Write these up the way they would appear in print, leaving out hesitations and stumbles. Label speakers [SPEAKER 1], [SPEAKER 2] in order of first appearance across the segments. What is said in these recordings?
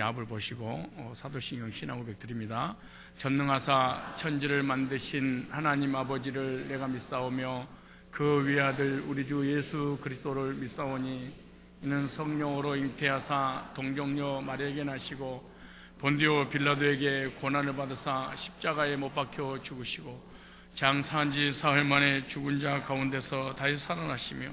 [SPEAKER 1] 앞을 보시고 사도신경 신앙고백 드립니다. 전능하사 천지를 만드신 하나님 아버지를 내가 믿사오며 그 외아들 우리 주 예수 그리스도를 믿사오니 이는 성령으로 잉태하사 동정녀 마리아에게 나시고 본디오 빌라도에게 고난을 받으사 십자가에 못 박혀 죽으시고 장사한 지 사흘 만에 죽은 자 가운데서 다시 살아나시며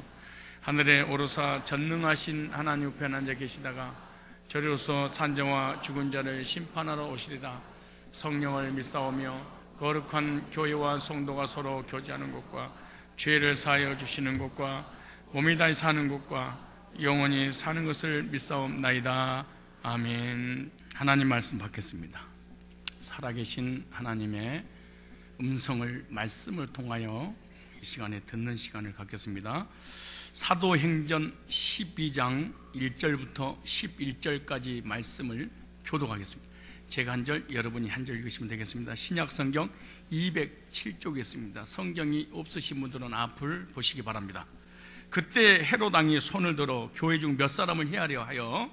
[SPEAKER 1] 하늘에 오르사 전능하신 하나님 우편에 앉아 계시다가 저리로서 산자와 죽은 자를 심판하러 오시리다. 성령을 믿사오며 거룩한 교회와 성도가 서로 교제하는 것과 죄를 사하여 주시는 것과 몸이 다시 사는 것과 영원히 사는 것을 믿사옵나이다. 아멘. 하나님 말씀 받겠습니다. 살아계신 하나님의 음성을 말씀을 통하여 이 시간에 듣는 시간을 갖겠습니다. 사도행전 12장 1절부터 11절까지 말씀을 교독하겠습니다. 제가 한 절, 여러분이 한 절 읽으시면 되겠습니다. 신약성경 207쪽에 있습니다. 성경이 없으신 분들은 앞을 보시기 바랍니다. 그때 헤롯 왕이 손을 들어 교회 중 몇 사람을 해하려 하여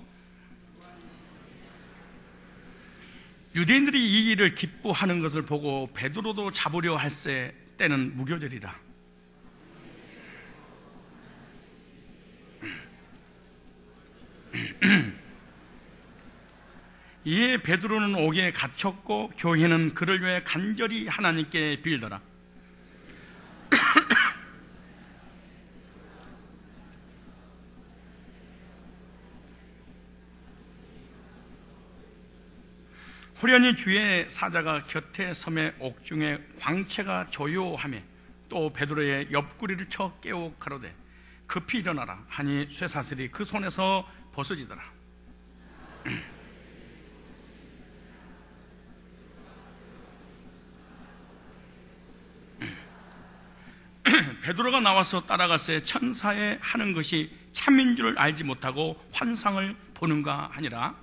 [SPEAKER 1] 유대인들이 이 일을 기뻐하는 것을 보고 베드로도 잡으려 할세 때는 무교절이라. 이에 베드로는 옥에 갇혔고 교회는 그를 위해 간절히 하나님께 빌더라. 호련히 주의 사자가 곁에 섬에 옥중에 광채가 조요하며 또 베드로의 옆구리를 쳐 깨워 가로되 급히 일어나라 하니 쇠사슬이 그 손에서 벗어지더라. 베드로가 나와서 따라가세 천사의 하는 것이 참인 줄 알지 못하고 환상을 보는가 하니라.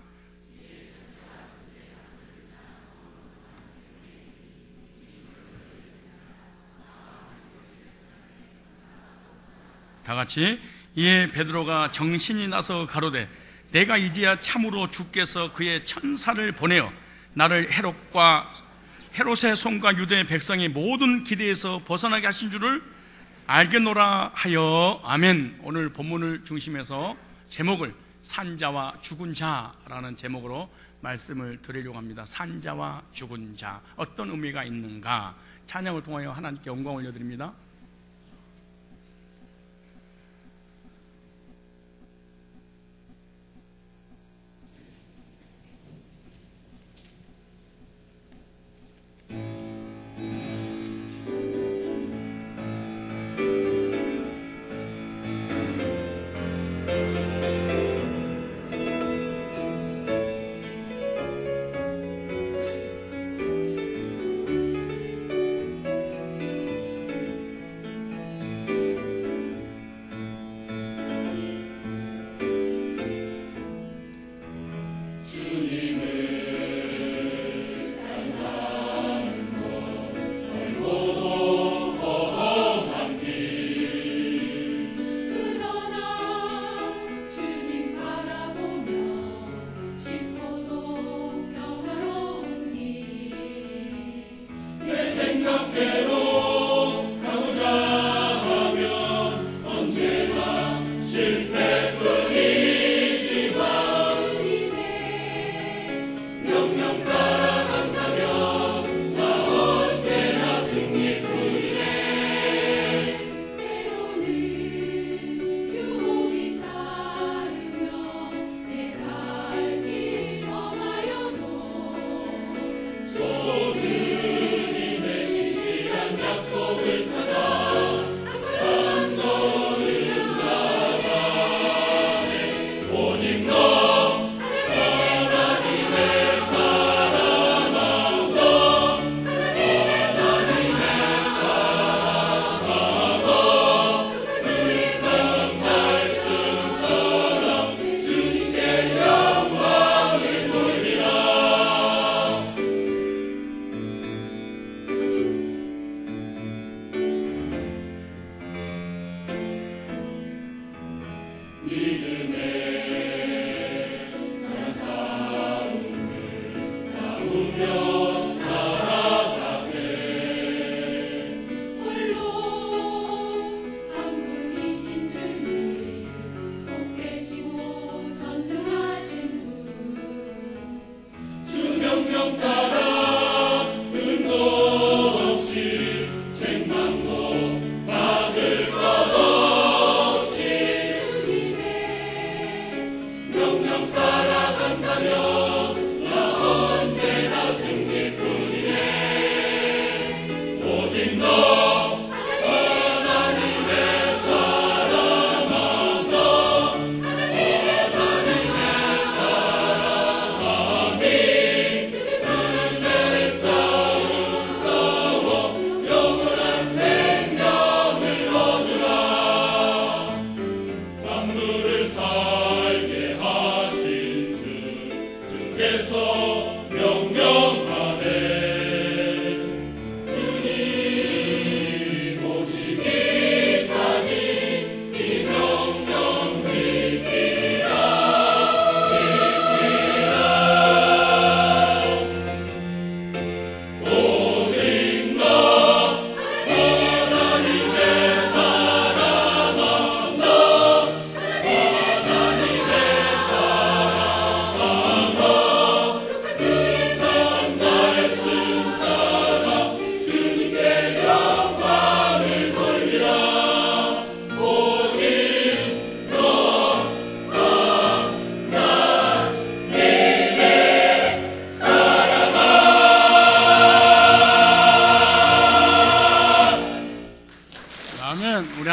[SPEAKER 1] 다같이 이에 베드로가 정신이 나서 가로되 내가 이제야 참으로 주께서 그의 천사를 보내어 나를 헤롯의 손과 유대 백성의 모든 기대에서 벗어나게 하신 줄을 알겠노라 하여. 아멘. 오늘 본문을 중심해서 제목을 산자와 죽은 자라는 제목으로 말씀을 드리려고 합니다. 산자와 죽은 자, 어떤 의미가 있는가? 찬양을 통하여 하나님께 영광 올려드립니다.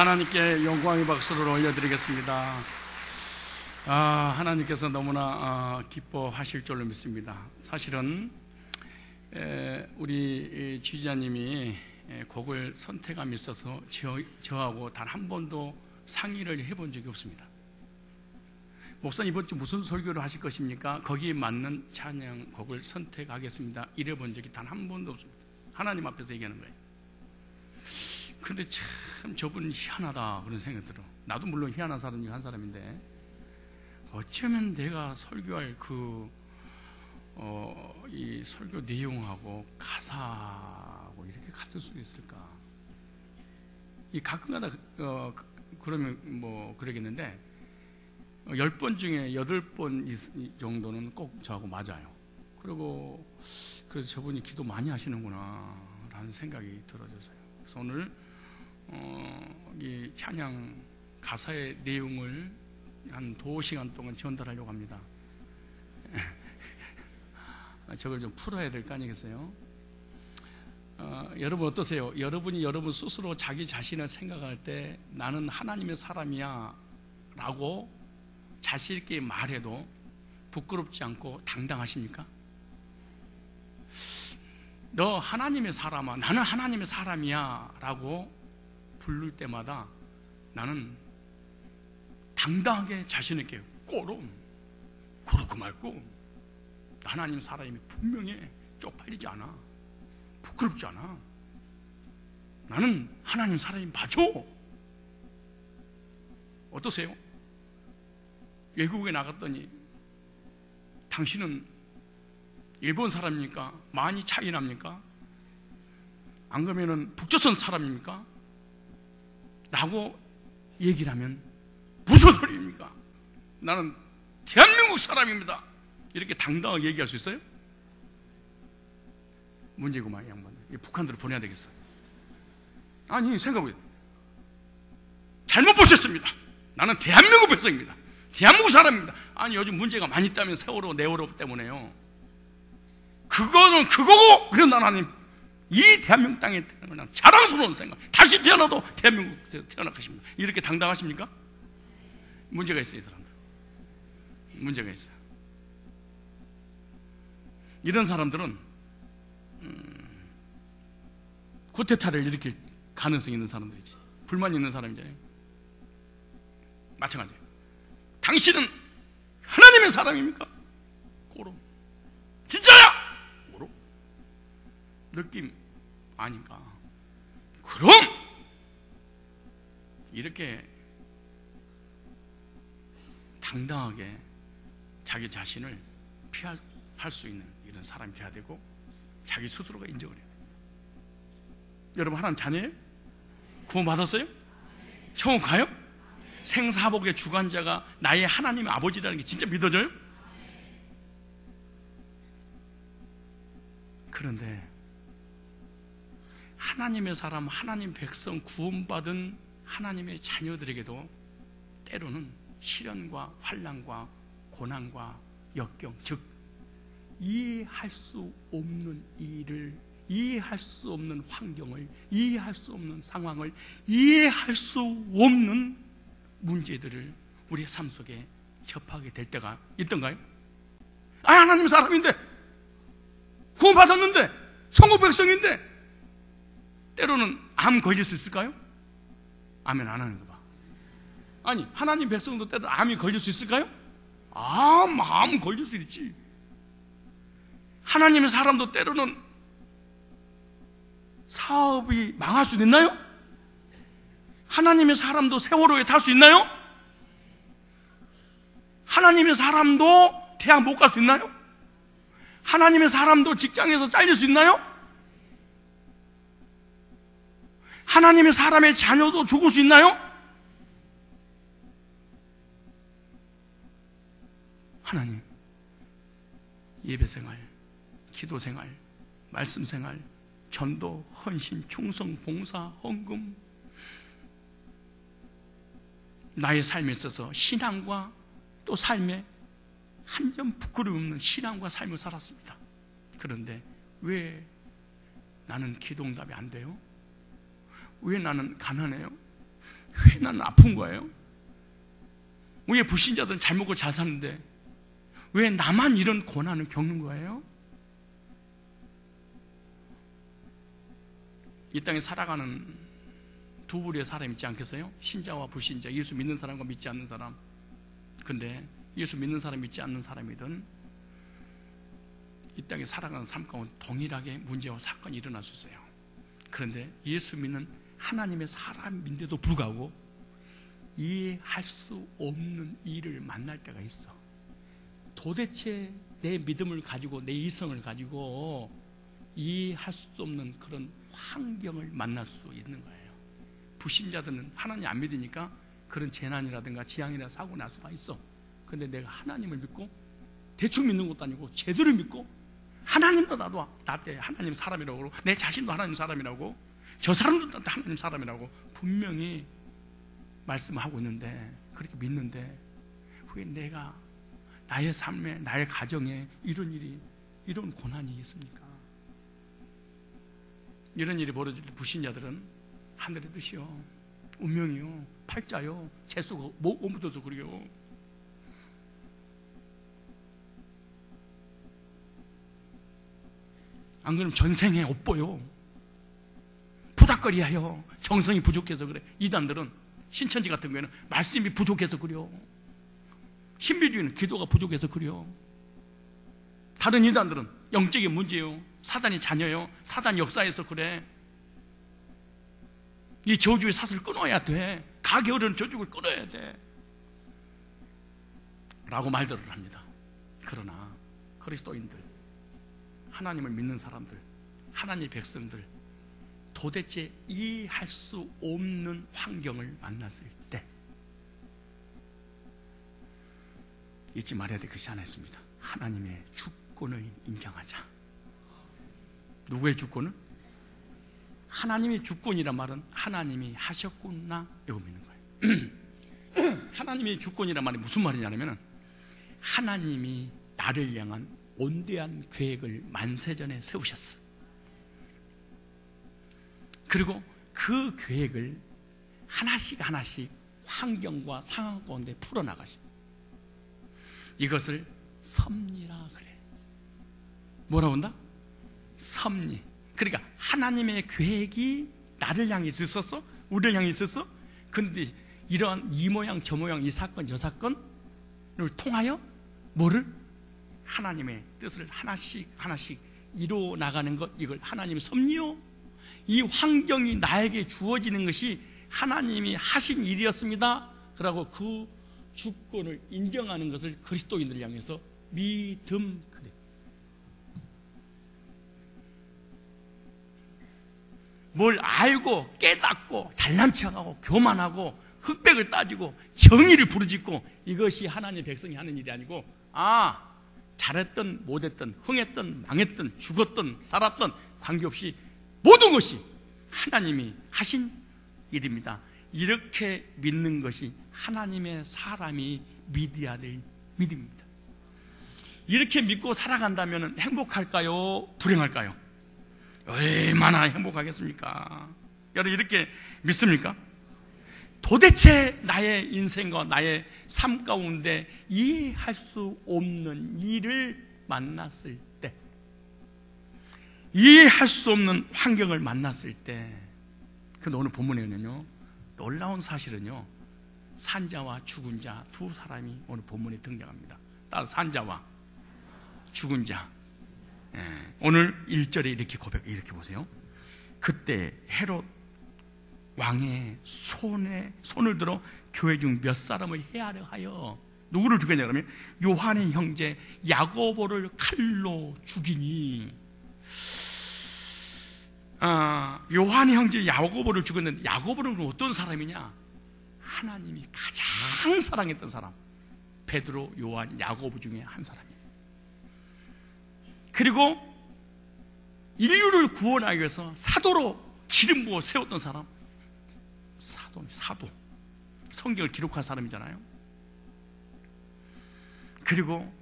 [SPEAKER 1] 하나님께 영광의 박수를 올려드리겠습니다. 하나님께서 너무나 기뻐하실 줄로 믿습니다. 사실은 우리 지휘자님이 곡을 선택함에 있어서 저하고 단 한 번도 상의를 해본 적이 없습니다. 목사님 이번 주 무슨 설교를 하실 것입니까? 거기에 맞는 찬양곡을 선택하겠습니다. 이래본 적이 단 한 번도 없습니다. 하나님 앞에서 얘기하는 거예요. 근데 참 저분 희한하다 그런 생각이 들어. 나도 물론 희한한 사람 중에 한 사람인데 어쩌면 내가 설교할 이 설교 내용하고 가사하고 이렇게 같을 수 있을까? 이 가끔가다 그러면 뭐 그러겠는데 10번 중에 8번 정도는 꼭 저하고 맞아요. 그리고 그래서 저분이 기도 많이 하시는구나 라는 생각이 들어져서요. 그래서 오늘 이 찬양 가사의 내용을 한 2시간 동안 전달하려고 합니다. 저걸 좀 풀어야 될 거 아니겠어요? 여러분 어떠세요? 여러분이 여러분 스스로 자기 자신을 생각할 때 나는 하나님의 사람이야 라고 자신 있게 말해도 부끄럽지 않고 당당하십니까? 너 하나님의 사람아, 나는 하나님의 사람이야 라고 부를 때마다 나는 당당하게 자신 있게 그렇고 말고 하나님 사람이 분명히 쪽팔리지 않아, 부끄럽지 않아, 나는 하나님 사람이 맞아. 어떠세요? 외국에 나갔더니 당신은 일본 사람입니까? 많이 차이 납니까? 안 그러면은 북조선 사람입니까? 라고 얘기를 하면 무슨 소리입니까? 나는 대한민국 사람입니다. 이렇게 당당하게 얘기할 수 있어요? 문제구만 이 양반들. 북한들을 보내야 되겠어. 아니 생각해보세요. 잘못 보셨습니다. 나는 대한민국 백성입니다. 대한민국 사람입니다. 아니 요즘 문제가 많이 있다면 세월호 네월호 때문에요. 그거는 그거고 그런 하나님 이 대한민국 땅에 그냥 자랑스러운 생각. 다시 태어나도 대한민국 태어날 것입니다. 이렇게 당당하십니까? 문제가 있어요. 이 사람들 문제가 있어요. 이런 사람들은 쿠데타를 일으킬 가능성이 있는 사람들이지. 불만이 있는 사람이잖아요. 마찬가지예요. 당신은 하나님의 사람입니까? 고로. 진짜야? 고로. 느낌 아닌가? 그럼 이렇게 당당하게 자기 자신을 피할 수 있는 이런 사람이 돼야 되고 자기 스스로가 인정을 해야 돼요. 여러분 하나님 자녀예요? 구원 받았어요? 천국 가요? 생사복의 주관자가 나의 하나님의 아버지라는 게 진짜 믿어져요? 그런데 하나님의 사람, 하나님 백성 구원받은 하나님의 자녀들에게도 때로는 시련과 환난과 고난과 역경, 즉 이해할 수 없는 일을, 이해할 수 없는 환경을, 이해할 수 없는 상황을, 이해할 수 없는 문제들을 우리의 삶 속에 접하게 될 때가 있던가요? 하나님 사람인데 구원받았는데 천국 백성인데 때로는 암 걸릴 수 있을까요? 아멘 안 하는 거 봐. 아니 하나님 백성도 때로는 암이 걸릴 수 있을까요? 암 걸릴 수 있지. 하나님의 사람도 때로는 사업이 망할 수 있나요? 하나님의 사람도 세월호에 탈 수 있나요? 하나님의 사람도 대학 못 갈 수 있나요? 하나님의 사람도 직장에서 잘릴 수 있나요? 하나님의 사람의 자녀도 죽을 수 있나요? 하나님, 예배생활, 기도생활, 말씀생활, 전도, 헌신, 충성, 봉사, 헌금, 나의 삶에 있어서 신앙과 또 삶에 한 점 부끄러움 없는 신앙과 삶을 살았습니다. 그런데 왜 나는 기도응답이 안 돼요? 왜 나는 가난해요? 왜 나는 아픈 거예요? 왜 불신자들은 잘 먹고 잘 사는데 왜 나만 이런 고난을 겪는 거예요? 이 땅에 살아가는 두 부류의 사람이 있지 않겠어요? 신자와 불신자, 예수 믿는 사람과 믿지 않는 사람. 근데 예수 믿는 사람, 믿지 않는 사람이든 이 땅에 살아가는 삶 가운데 동일하게 문제와 사건이 일어날 수 있어요. 그런데 예수 믿는 하나님의 사람인데도 불구하고 이해할 수 없는 일을 만날 때가 있어. 도대체 내 믿음을 가지고, 내 이성을 가지고 이해할 수 없는 그런 환경을 만날 수 있는 거예요. 불신자들은 하나님 안 믿으니까 그런 재난이라든가 재앙이나 사고 날 수가 있어. 근데 내가 하나님을 믿고, 대충 믿는 것도 아니고 제대로 믿고, 하나님도 나도 나한테 하나님 사람이라고 그러고, 내 자신도 하나님 사람이라고, 저 사람도 나한테 하나님 사람이라고 분명히 말씀하고 있는데, 그렇게 믿는데 왜 내가 나의 삶에, 나의 가정에 이런 일이, 이런 고난이 있습니까? 이런 일이 벌어질 때 불신자들은 하늘의 뜻이요, 운명이요, 팔자요, 재수가 못 묻어서 그래요. 안 그러면 전생에 엇보여. 부닥거리하여 정성이 부족해서 그래. 이단들은, 신천지 같은 경우에는 말씀이 부족해서 그래요. 신비주의는 기도가 부족해서 그래요. 다른 이단들은 영적인 문제요, 사단이 자녀요, 사단 역사에서 그래. 이 저주의 사슬을 끊어야 돼. 가게 어려운 저주를 끊어야 돼 라고 말들을 합니다. 그러나 그리스도인들, 하나님을 믿는 사람들, 하나님의 백성들, 도대체 이해할 수 없는 환경을 만났을 때 잊지 말아야 될 것이 하나 있습니다. 하나님의 주권을 인정하자. 누구의 주권을? 하나님의 주권이란 말은 하나님이 하셨구나, 이거 믿는 거예요. 하나님의 주권이란 말이 무슨 말이냐면, 하나님이 나를 향한 온대한 계획을 만세전에 세우셨어. 그리고 그 계획을 하나씩 하나씩 환경과 상황 가운데 풀어나가시. 이것을 섭리라 그래. 뭐라고 한다? 섭리. 그러니까 하나님의 계획이 나를 향해 있었어, 우리를 향해 있었어. 그런데 이러한 이 모양 저 모양, 이 사건 저 사건을 통하여 뭐를? 하나님의 뜻을 하나씩 하나씩 이루어 나가는 것, 이걸 하나님의 섭리요, 이 환경이 나에게 주어지는 것이 하나님이 하신 일이었습니다. 그러고 그 주권을 인정하는 것을 그리스도인들 향해서 믿음, 그래. 뭘 알고 깨닫고 잘난 척하고 교만하고 흑백을 따지고 정의를 부르짖고, 이것이 하나님의 백성이 하는 일이 아니고, 잘했든 못했든 흥했든 망했든 죽었든 살았든 관계없이 모든 것이 하나님이 하신 일입니다. 이렇게 믿는 것이 하나님의 사람이 믿어야 될 믿음입니다. 이렇게 믿고 살아간다면 행복할까요? 불행할까요? 얼마나 행복하겠습니까? 여러분, 이렇게 믿습니까? 도대체 나의 인생과 나의 삶 가운데 이해할 수 없는 일을 만났을 때, 이해할 수 없는 환경을 만났을 때, 근데 오늘 본문에는요, 놀라운 사실은요, 산자와 죽은 자 두 사람이 오늘 본문에 등장합니다. 따라 산자와 죽은 자. 오늘 1절에 이렇게 이렇게 보세요. 그때 헤롯 왕의 손을 들어 교회 중 몇 사람을 해하려 하여, 누구를 죽였냐 그러면 요한의 형제 야고보를 칼로 죽이니. 요한의 형제 야고보를 죽였는데, 야고보는 어떤 사람이냐? 하나님이 가장 사랑했던 사람, 베드로, 요한, 야고보 중에 한 사람이에요. 그리고 인류를 구원하기 위해서 사도로 기름 부어 세웠던 사람, 사도, 성경을 기록한 사람이잖아요. 그리고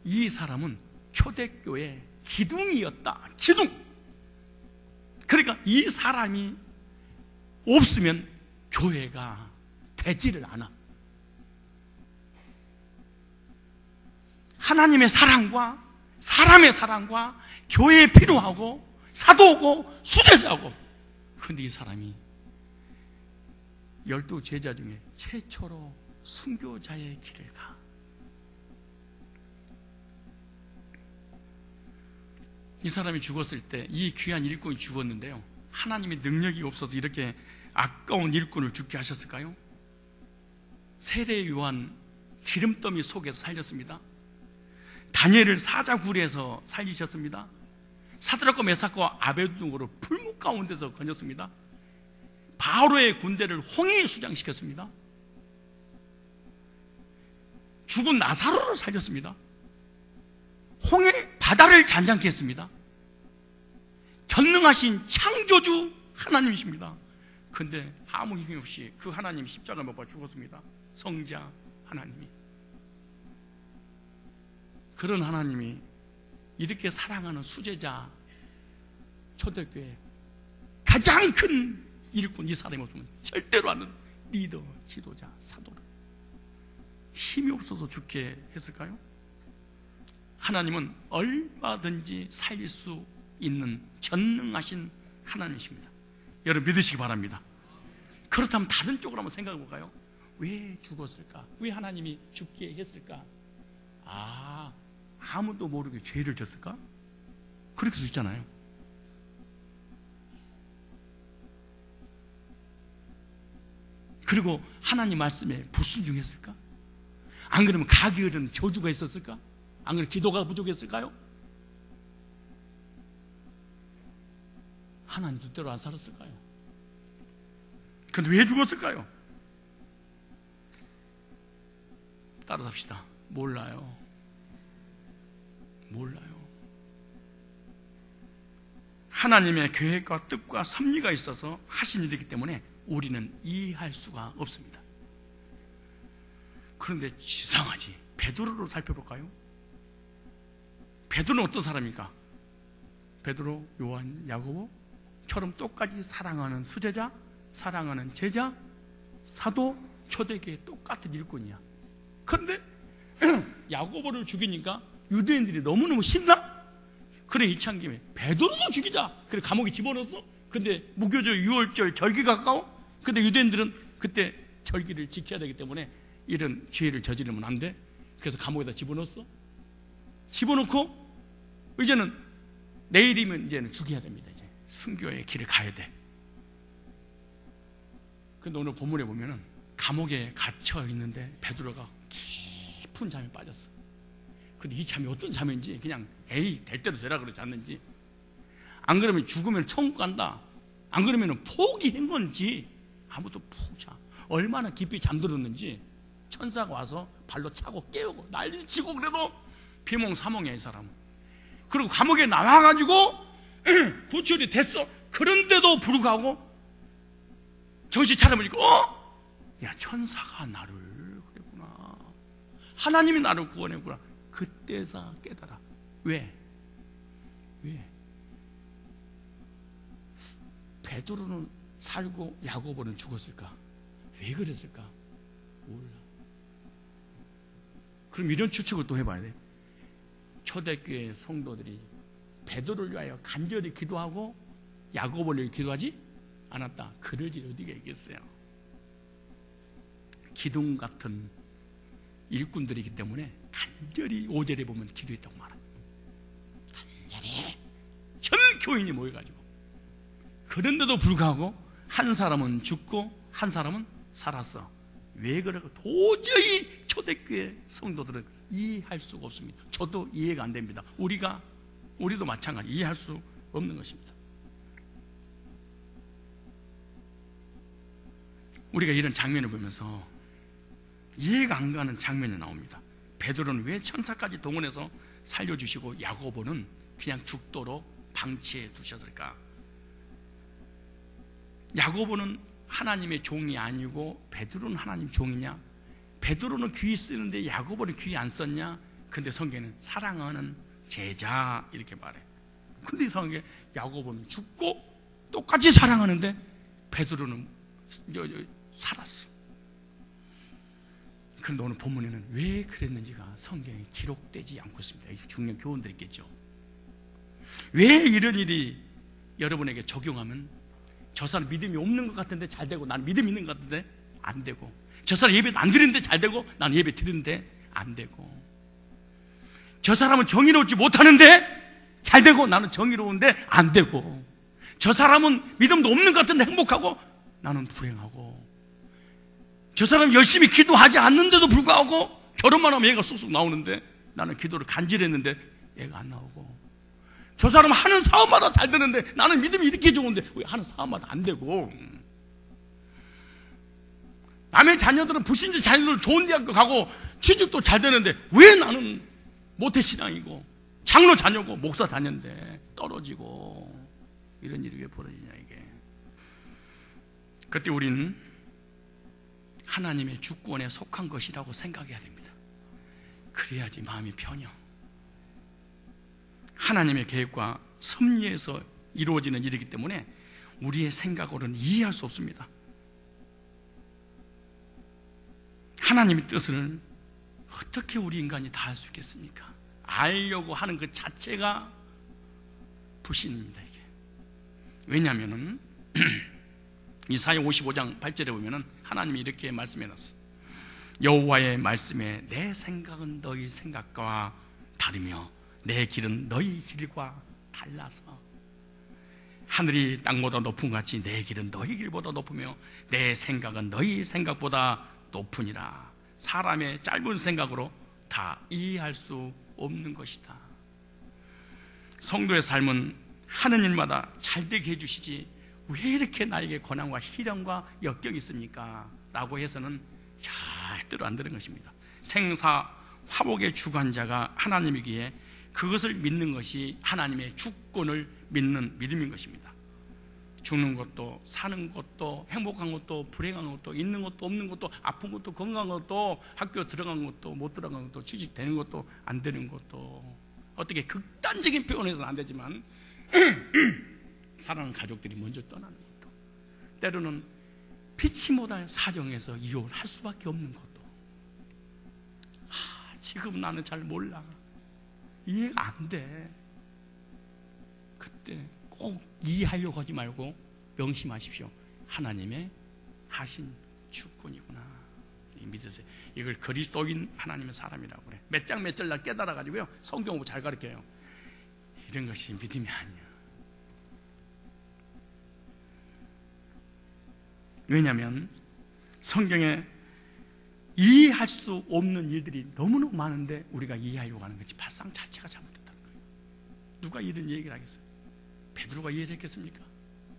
[SPEAKER 1] 이 사람은 초대교회 기둥이었다. 기둥. 그러니까 이 사람이 없으면 교회가 되지를 않아. 하나님의 사랑과 사람의 사랑과 교회에 필요하고 사도고 수제자고. 그런데 이 사람이 12 제자 중에 최초로 순교자의 길을 가. 이 사람이 죽었을 때 이 귀한 일꾼이 죽었는데요, 하나님의 능력이 없어서 이렇게 아까운 일꾼을 죽게 하셨을까요? 세례 요한 기름더미 속에서 살렸습니다. 다니엘을 사자굴에서 살리셨습니다. 사드락과 메삭과 아베드노고를 풀무 가운데서 건졌습니다. 바로의 군대를 홍해에 수장시켰습니다. 죽은 나사로를 살렸습니다. 홍해 바다를 잔잔케 했습니다. 전능하신 창조주 하나님이십니다. 그런데 아무 힘이 없이 그 하나님이 십자가에 못 박혀 죽었습니다. 성자 하나님이. 그런 하나님이 이렇게 사랑하는 수제자 초대교회 가장 큰 일꾼, 이 사람이 없으면 절대로 하는 리더, 지도자, 사도를 힘이 없어서 죽게 했을까요? 하나님은 얼마든지 살릴 수 있는 전능하신 하나님이십니다. 여러분 믿으시기 바랍니다. 그렇다면 다른 쪽으로 한번 생각해 볼까요? 왜 죽었을까? 왜 하나님이 죽게 했을까? 아무도 모르게 죄를 졌을까? 그렇게 수 있잖아요. 그리고 하나님 말씀에 불순종했을까? 안 그러면 가게을은 저주가 있었을까? 안 그러면 기도가 부족했을까요? 하나님 뜻대로 안 살았을까요? 그런데 왜 죽었을까요? 따라서 합시다. 몰라요. 하나님의 계획과 뜻과 섭리가 있어서 하신 일이기 때문에 우리는 이해할 수가 없습니다. 그런데 이상하지. 베드로를 살펴볼까요? 베드로는 어떤 사람입니까? 베드로, 요한, 야고보처럼 똑같이 사랑하는 수제자, 사랑하는 제자, 사도, 초대교회 똑같은 일꾼이야. 그런데 야고보를 죽이니까 유대인들이 너무너무 신나? 그래, 이찬 김에 베드로도 죽이자. 그래, 감옥에 집어넣었어. 근데 무교절 6월절 절기가 가까워. 근데 유대인들은 그때 절기를 지켜야 되기 때문에 이런 죄를 저지르면 안 돼. 그래서 감옥에다 집어넣었어. 집어넣고 이제는 내일이면 이제는 죽여야 됩니다. 이제 순교의 길을 가야 돼. 근데 오늘 본문에 보면은 감옥에 갇혀 있는데 베드로가 깊은 잠에 빠졌어. 근데 이 잠이 어떤 잠인지 그냥 에이 될 대로 되라 그러지 않는지, 안 그러면 죽으면 천국 간다, 안 그러면 포기한 건지 아무도 푹자 얼마나 깊이 잠들었는지 천사가 와서 발로 차고 깨우고 난리치고 그래도 비몽사몽이야 이 사람. 그리고 감옥에 나와가지고 구출이 됐어. 그런데도 불구하고 정신 차려보니까 야, 천사가 나를 그랬구나, 하나님이 나를 구원했구나. 그때서 깨달아. 왜? 베드로는 살고 야고보는 죽었을까? 왜 그랬을까? 몰라. 그럼 이런 추측을 또 해봐야 돼. 초대교회 성도들이 베드로를 위하여 간절히 기도하고 야고보를 위해 기도하지 않았다. 그럴 일 어디가 있겠어요? 기둥 같은 일꾼들이기 때문에 간절히 5절에 보면 기도했다고 말합니다. 간절히 전 교인이 모여가지고. 그런데도 불구하고 한 사람은 죽고 한 사람은 살았어. 왜 그럴까? 도저히 초대교회 성도들은 이해할 수가 없습니다. 저도 이해가 안 됩니다. 우리도 마찬가지 이해할 수 없는 것입니다. 우리가 이런 장면을 보면서 이해가 안 가는 장면이 나옵니다. 베드로는 왜 천사까지 동원해서 살려주시고 야고보는 그냥 죽도록 방치해 두셨을까? 야고보는 하나님의 종이 아니고 베드로는 하나님 종이냐? 베드로는 귀 쓰는데 야고보는 귀 안 썼냐? 근데 성경에는 사랑하는 제자 이렇게 말해. 근데 이상하게 야고보는 죽고 똑같이 사랑하는데 베드로는 살았어. 그런데 오늘 본문에는 왜 그랬는지가 성경에 기록되지 않고 있습니다. 이 중요한 교훈들이 있겠죠. 왜 이런 일이 여러분에게 적용하면 저 사람 믿음이 없는 것 같은데 잘 되고, 난 믿음 있는 것 같은데 안 되고, 저 사람 예배 안 드리는데 잘 되고, 난 예배 드리는데 안 되고, 저 사람은 정의로우지 못하는데 잘 되고, 나는 정의로운데 안 되고, 저 사람은 믿음도 없는 것 같은데 행복하고 나는 불행하고, 저 사람은 열심히 기도하지 않는데도 불구하고 결혼만 하면 얘가 쑥쑥 나오는데 나는 기도를 간절했는데 얘가 안 나오고, 저 사람은 하는 사업마다 잘 되는데 나는 믿음이 이렇게 좋은데 왜 하는 사업마다 안 되고, 남의 자녀들은 불신자 자녀들 좋은 대학교 가고 취직도 잘 되는데 왜 나는 모태신앙이고 장로 자녀고 목사 자녀인데 떨어지고, 이런 일이 왜 벌어지냐 이게. 그때 우리는 하나님의 주권에 속한 것이라고 생각해야 됩니다. 그래야지 마음이 편혀. 하나님의 계획과 섭리에서 이루어지는 일이기 때문에 우리의 생각으로는 이해할 수 없습니다. 하나님의 뜻을 어떻게 우리 인간이 다 할 수 있겠습니까? 알려고 하는 그 자체가 불신입니다, 이게. 왜냐하면은 이사야 55장 8절에 보면은 하나님이 이렇게 말씀해 놨어요. 여호와의 말씀에 내 생각은 너희 생각과 다르며 내 길은 너희 길과 달라서, 하늘이 땅보다 높은 것 같이 내 길은 너희 길보다 높으며 내 생각은 너희 생각보다 높으니라. 사람의 짧은 생각으로 다 이해할 수 없는 것이다. 성도의 삶은 하는 일마다 잘되게 해주시지 왜 이렇게 나에게 고난과 시련과 역경이 있습니까? 라고 해서는 절대로 안 되는 것입니다. 생사 화복의 주관자가 하나님이기에 그것을 믿는 것이 하나님의 주권을 믿는 믿음인 것입니다. 죽는 것도 사는 것도 행복한 것도 불행한 것도 있는 것도 없는 것도 아픈 것도 건강한 것도 학교 들어간 것도 못 들어간 것도 취직되는 것도 안 되는 것도, 어떻게 극단적인 표현에서는 안 되지만 사랑하는 가족들이 먼저 떠나는 것도, 때로는 피치 못할 사정에서 이혼을 할 수밖에 없는 것도, 지금 나는 잘 몰라, 이해가 안 돼. 그때 꼭 이해하려고 하지 말고 명심하십시오. 하나님의 하신 주권이구나, 믿으세요. 이걸 그리스도인 하나님의 사람이라고 그래. 몇 장 몇 절날 깨달아가지고요, 성경 잘 가르쳐요. 이런 것이 믿음이 아니야. 왜냐하면 성경에 이해할 수 없는 일들이 너무너무 많은데 우리가 이해하려고 하는 것이 발상 자체가 잘못됐다는 거예요. 누가 이런 얘기를 하겠어요? 베드로가 이해를 했겠습니까?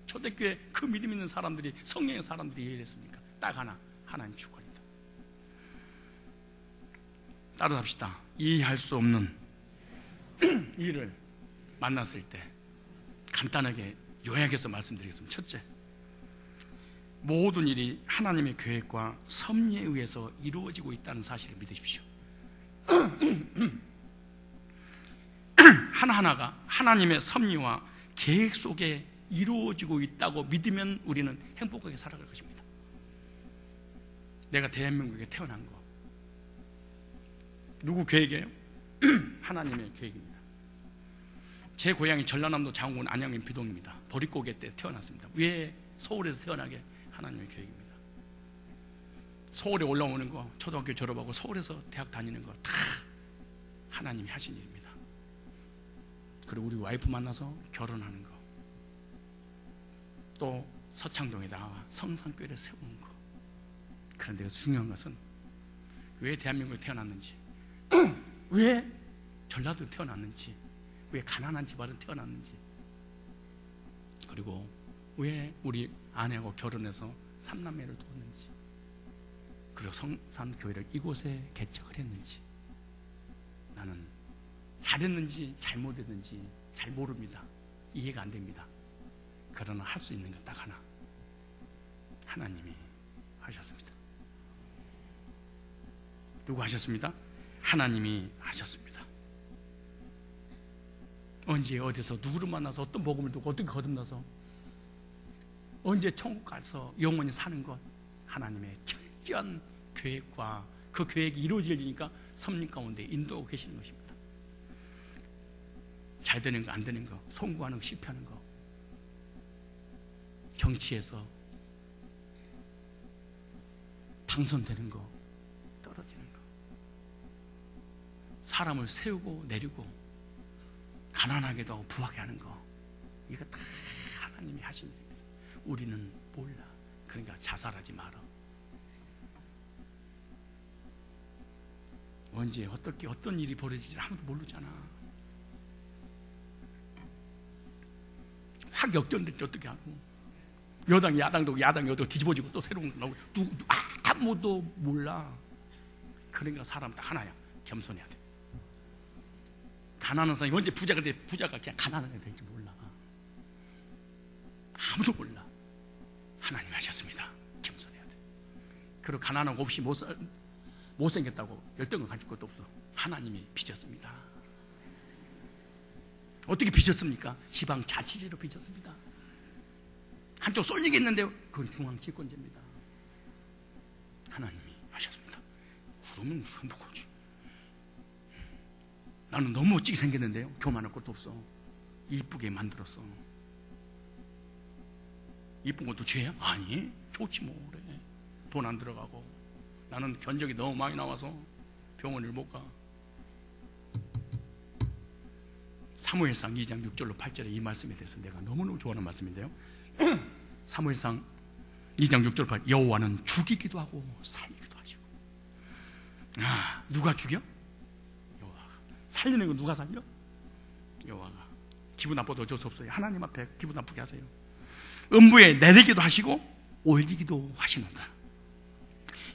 [SPEAKER 1] 초대교회 그 믿음 있는 사람들이, 성령의 사람들이 이해를 했습니까? 딱 하나, 하나님 주권이다. 따라합시다. 이해할 수 없는 일을 만났을 때 간단하게 요약해서 말씀드리겠습니다. 첫째, 모든 일이 하나님의 계획과 섭리에 의해서 이루어지고 있다는 사실을 믿으십시오. 하나하나가 하나님의 섭리와 계획 속에 이루어지고 있다고 믿으면 우리는 행복하게 살아갈 것입니다. 내가 대한민국에 태어난 거 누구 계획이에요? 하나님의 계획입니다. 제 고향이 전라남도 장군 안양면 비동입니다. 보릿고개 때 태어났습니다. 왜 서울에서 태어나게? 하나님의 계획입니다. 서울에 올라오는 거, 초등학교 졸업하고 서울에서 대학 다니는 거 다 하나님이 하신 일입니다. 그리고 우리 와이프 만나서 결혼하는 거, 또 서창동에 나와 성산교회를 세우는 거. 그런데 중요한 것은 왜 대한민국에 태어났는지, 왜 전라도에 태어났는지, 왜 가난한 집안에 태어났는지, 그리고 왜 우리 아내하고 결혼해서 3남매를 두었는지, 그리고 성산교회를 이곳에 개척을 했는지, 나는 잘했는지 잘못했는지 잘 모릅니다. 이해가 안 됩니다. 그러나 할 수 있는 건 딱 하나, 하나님이 하셨습니다. 누구 하셨습니다? 하나님이 하셨습니다. 언제 어디서 누구를 만나서 어떤 복음을 듣고 어떻게 거듭나서 언제 천국 가서 영원히 사는 것, 하나님의 철저한 계획과 그 계획이 이루어지니까 섭리 가운데 인도하고 계시는 것입니다. 잘 되는 거 안 되는 거, 성공하는 거 실패하는 거, 정치에서 당선되는 거, 떨어지는 거, 사람을 세우고 내리고 가난하게도 하고 부하게 하는 거, 이거 다 하나님이 하신 일입니다. 우리는 몰라. 그러니까 자살하지 마라. 언제 어떻게 어떤 일이 벌어질지 아무도 모르잖아. 확 역전될지 어떻게 하고, 여당이 야당도 야당이 여당 뒤집어지고 또 새로운 거 나오고 아무도 몰라. 그러니까 사람 딱 하나야. 겸손해야 돼. 가난한 사람이 언제 부자가 돼, 부자가 그냥 가난하게 될지 몰라. 아무도 몰라. 하나님 하셨습니다. 겸손해야 돼. 그리고 가난하고 없이 못생겼다고 열등을 가질 것도 없어. 하나님이 빚었습니다. 어떻게 빚었습니까? 지방자치제로 빚었습니다. 한쪽 쏠리게 있는데 그건 중앙집권제입니다. 하나님이 하셨습니다. 그러면 행복하지. 나는 너무 멋지게 생겼는데요, 교만할 것도 없어. 이쁘게 만들었어. 이쁜 것도 죄야? 아니, 좋지 뭐. 그래. 돈 안 들어가고. 나는 견적이 너무 많이 나와서 병원을 못 가. 사무엘상 2장 6절로 8절에 이 말씀에 대해서 내가 너무너무 좋아하는 말씀인데요. 사무엘상 2장 6절 8, 여호와는 죽이기도 하고 살리기도 하시고. 누가 죽여? 여호와가. 살리는 거 누가 살려? 여호와가. 기분 나빠도 어쩔 수 없어요. 하나님 앞에 기분 나쁘게 하세요. 음부에 내리기도 하시고 올리기도 하시는다.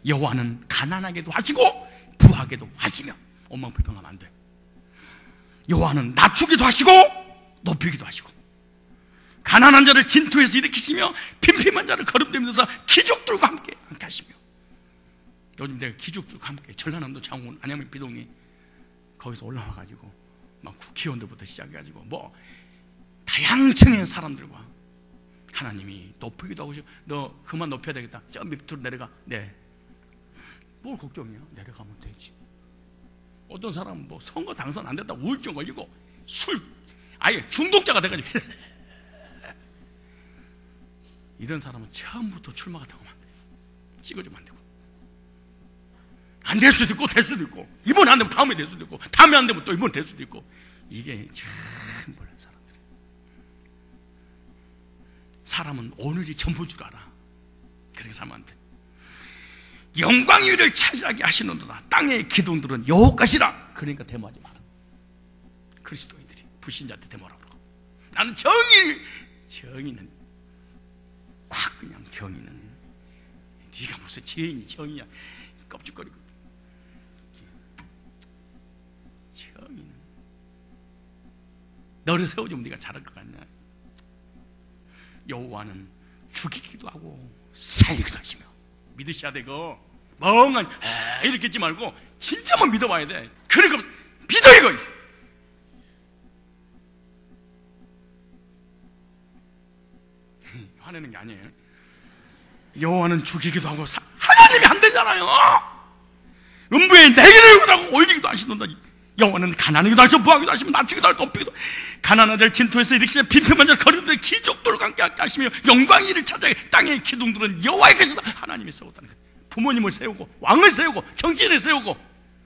[SPEAKER 1] 여호와는 가난하게도 하시고 부하게도 하시며. 엉망불평하면 안 돼. 여호와는 낮추기도 하시고 높이기도 하시고, 가난한 자를 진토에서 일으키시며 빈핍한 자를 거름대면서 기족들과 함께 하시며. 요즘 내가 기족들과 함께 전라남도 창원 안양면 비동이 거기서 올라와가지고 막 국회의원들부터 시작해가지고 뭐 다양층의 사람들과 하나님이 높이기도 하고, 너 그만 높여야 되겠다, 저 밑으로 내려가. 네, 뭘 걱정이야. 내려가면 되지. 어떤 사람은 뭐 선거 당선 안 됐다고 우울증 걸리고 술 아예 중독자가 돼가지고 이런 사람은 처음부터 출마 같은 거 안 돼. 찍어주면 안 되고, 안 될 수도 있고 될 수도 있고, 이번에 안 되면 다음에 될 수도 있고, 다음에 안 되면 또 이번에 될 수도 있고. 이게 참 몰라요, 사람들이. 사람은 오늘이 전부인 줄 알아. 그렇게 살면 안 돼. 영광의 위를 차지하게 하시는도다. 땅의 기둥들은 여호와 것이라. 그러니까 데모하지 마라. 그리스도인들이 불신자한테 데모하라고 그러고. 나는 정의는 확 그냥 정의는 네가 무슨 죄인이 정의야. 껍죽거리고. 정의는 너를 세워주면 네가 잘할 것 같냐. 여호와는 죽이기도 하고 살리기도 하시며. 믿으셔야 되고, 멍한 이렇게 했지 말고 진짜만 믿어봐야 돼. 그러니까 믿어 이거. 화내는 게 아니에요. 여호와는 죽이기도 하고 하나님이 안 되잖아요. 음부에 내기를 하고 올리기도 하시는다. 여호와는 가난하기도 하시고 부하기도 하시며 낮추기도 하고 높이기도, 가난한 자를 진토에서 일으키시며 빈핍한 자를 거리는 기족들과 함께 하시며 영광의 일을 찾아야 땅의 기둥들은 여호와의 것이다. 하나님이 세웠다는 거예요. 부모님을 세우고 왕을 세우고 정치인을 세우고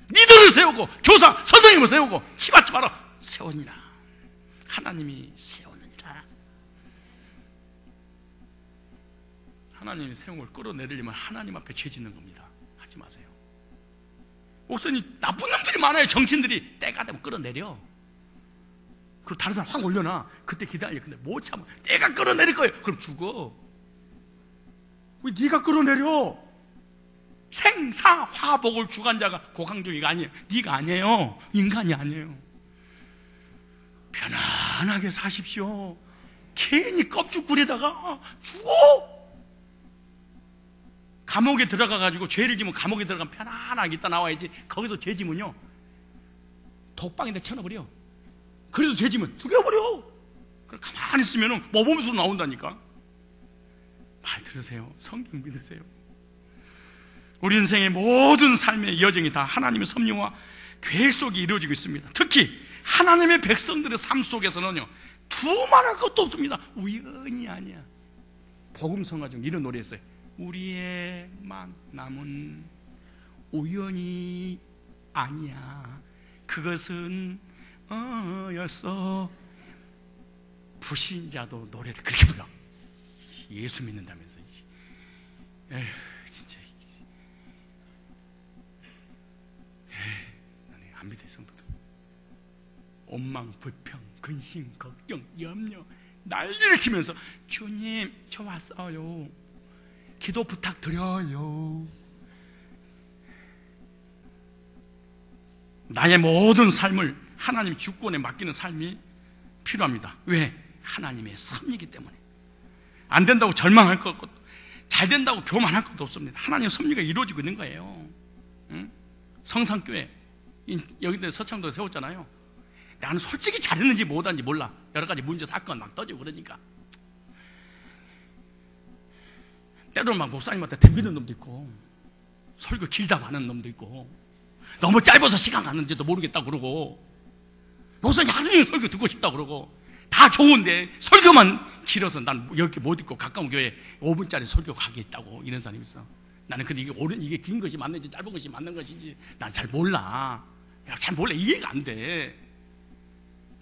[SPEAKER 1] 리더를 세우고 교사 선생님을 세우고 치받지 마라. 세우니라. 하나님이 세우느니라. 하나님이 세운 걸 끌어내리려면 하나님 앞에 죄 짓는 겁니다. 하지 마세요. 목사님, 나쁜 놈들이 많아요. 정치인들이 때가 되면 끌어내려. 그리고 다른 사람 확 올려놔. 그때 기다려. 근데 못 참아. 내가 끌어내릴 거예요. 그럼 죽어. 왜 네가 끌어내려? 생사화복을 주관 자가 고강종이가 아니에요. 네가 아니에요. 인간이 아니에요. 편안하게 사십시오. 괜히 껍죽구리다가 죽어. 감옥에 들어가가지고 죄를 지면 감옥에 들어가면 편안하게 있다 나와야지. 거기서 죄 지면요 독방에다 쳐넣어버려. 그래서 죄 지면 죽여버려. 그럼 가만히 있으면 모범수로 나온다니까. 말 들으세요. 성경 믿으세요. 우리 인생의 모든 삶의 여정이 다 하나님의 섭리와 계획 속에 이루어지고 있습니다. 특히 하나님의 백성들의 삶 속에서는요, 두말할 것도 없습니다. 우연이 아니야. 복음성가 중 이런 노래 했어요. 우리의 만남은 우연이 아니야. 그것은 였어. 불신자도 노래를 그렇게 불러. 예수 믿는다면서. 에휴, 진짜. 나는 안 믿어요, 성도들. 원망, 불평, 근심, 걱정, 염려 난리를 치면서 주님, 저 왔어요. 기도 부탁드려요. 나의 모든 삶을 하나님 주권에 맡기는 삶이 필요합니다. 왜? 하나님의 섭리이기 때문에. 안 된다고 절망할 것 없고, 잘 된다고 교만할 것도 없습니다. 하나님의 섭리가 이루어지고 있는 거예요. 응? 성산교회 여기다 서창도에 세웠잖아요. 나는 솔직히 잘했는지 못했는지 몰라. 여러 가지 문제 사건 막 떠지고 그러니까. 때로는 막 목사님한테 덤비는 놈도 있고, 설교 길다고 하는 놈도 있고, 너무 짧아서 시간 가는지도 모르겠다고 그러고, 목사님 하루 종일 설교 듣고 싶다고 그러고, 다 좋은데 설교만 길어서 난 여기 못 있고 가까운 교회 5분짜리 설교 가겠다고 이런 사람이 있어. 나는 근데 이게 긴 것이 맞는지 짧은 것이 맞는 것인지 난 잘 몰라. 잘 몰라. 이해가 안 돼.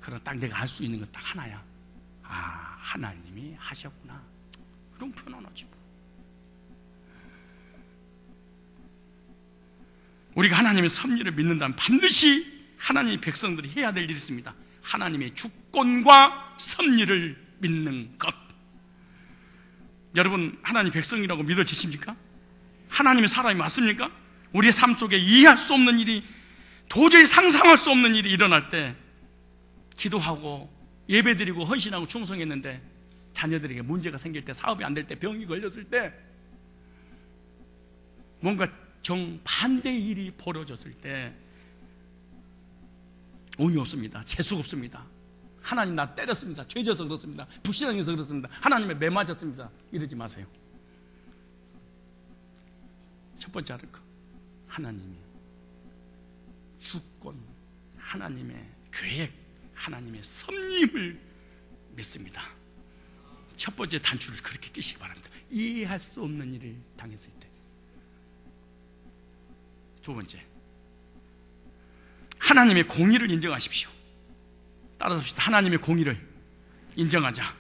[SPEAKER 1] 그러나 딱 내가 할 수 있는 건 딱 하나야. 아, 하나님이 하셨구나. 그럼 편안하지 뭐. 우리가 하나님의 섭리를 믿는다면 반드시 하나님의 백성들이 해야 될 일이 있습니다. 하나님의 주권과 섭리를 믿는 것. 여러분, 하나님 백성이라고 믿어지십니까? 하나님의 사람이 맞습니까? 우리의 삶 속에 이해할 수 없는 일이, 도저히 상상할 수 없는 일이 일어날 때 기도하고 예배드리고 헌신하고 충성했는데 자녀들에게 문제가 생길 때, 사업이 안 될 때, 병이 걸렸을 때, 뭔가 정반대의 일이 벌어졌을 때 운이 없습니다. 재수가 없습니다. 하나님 나 때렸습니다. 죄져서 그렇습니다. 불신앙해서 그렇습니다. 하나님의 매 맞았습니다. 이러지 마세요. 첫 번째 알을 거, 하나님의 주권, 하나님의 계획, 하나님의 섭리임을 믿습니다. 첫 번째 단추를 그렇게 끼시기 바랍니다. 이해할 수 없는 일을 당했을 때. 두 번째, 하나님의 공의를 인정하십시오. 따라합시다. 하나님의 공의를 인정하자.